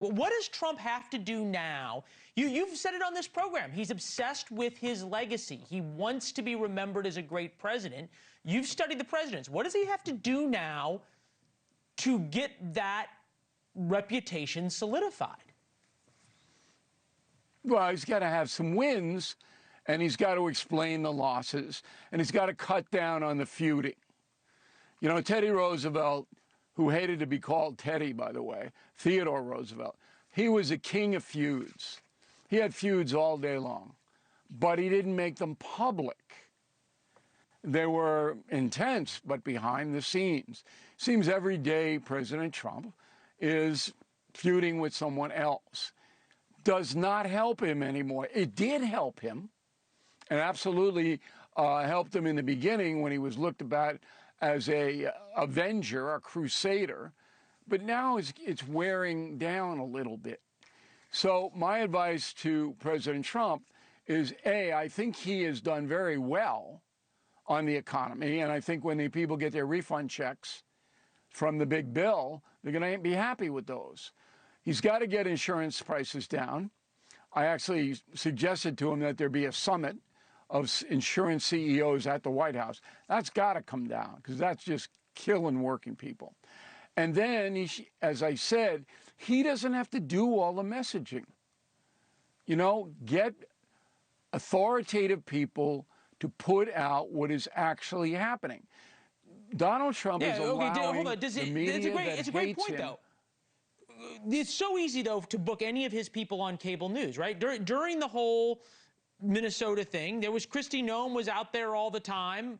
What does Trump have to do now? You've said it on this program. He's obsessed with his legacy. He wants to be remembered as a great president. You've studied the presidents. What does he have to do now to get that reputation solidified? Well, he's got to have some wins, and he's got to explain the losses, and he's got to cut down on the feuding. You know, Teddy Roosevelt, who hated to be called Teddy, by the way, Theodore Roosevelt, he was a king of feuds. He had feuds all day long, but he didn't make them public. They were intense, but behind the scenes. Seems every day President Trump is feuding with someone else. Does not help him anymore. It did help him, and absolutely helped him in the beginning when he was looked at as a avenger, a crusader, but now it's wearing down a little bit. So my advice to President Trump is, A, I think he has done very well on the economy, and I think when the people get their refund checks from the big bill, they're going to be happy with those. He's got to get insurance prices down. I actually suggested to him that there be a summit of insurance CEOs at the White House. That's got to come down because that's just killing working people. And then, as I said, he doesn't have to do all the messaging. You know, get authoritative people to put out what is actually happening. Donald Trump is allowing the media it's a great point, though. It's so easy, though, to book any of his people on cable news, right? During the whole Minnesota thing, there was Kristi Noem was out there all the time.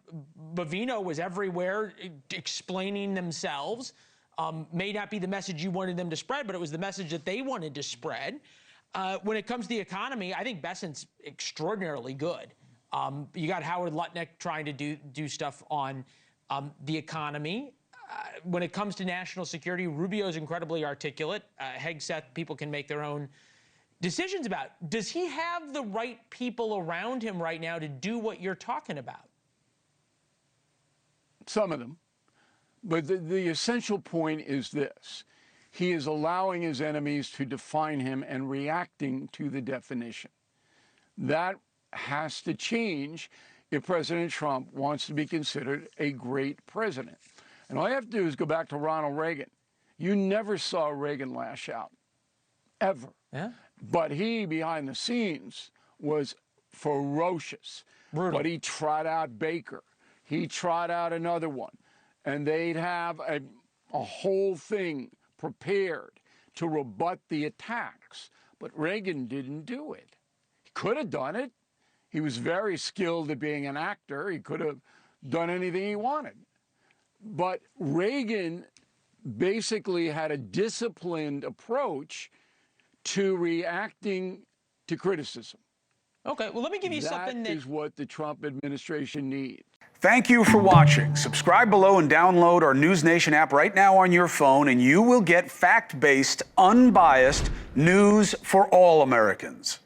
Bovino was everywhere explaining themselves. May not be the message you wanted them to spread, but it was the message that they wanted to spread. When it comes to the economy, I think Bessent's extraordinarily good. You got Howard Lutnick trying to do stuff on the economy. When it comes to national security, Rubio's incredibly articulate. Hegseth, people can make their own decisions about. Does he have the right people around him right now to do what you're talking about? Some of them. But the essential point is this. He is allowing his enemies to define him and reacting to the definition. That has to change if President Trump wants to be considered a great president. And all you have to do is go back to Ronald Reagan. You never saw Reagan lash out, ever. Yeah. But he, behind the scenes, was ferocious. Brutal. But he trot out Baker. He trot out another one. And they'd have a whole thing prepared to rebut the attacks. But Reagan didn't do it. He could have done it. He was very skilled at being an actor. He could have done anything he wanted. But Reagan basically had a disciplined approach to reacting to criticism. Okay, well, let me give you something that is what the Trump administration needs. Thank you for watching. Subscribe below and download our NewsNation app right now on your phone, and you will get fact-based, unbiased news for all Americans.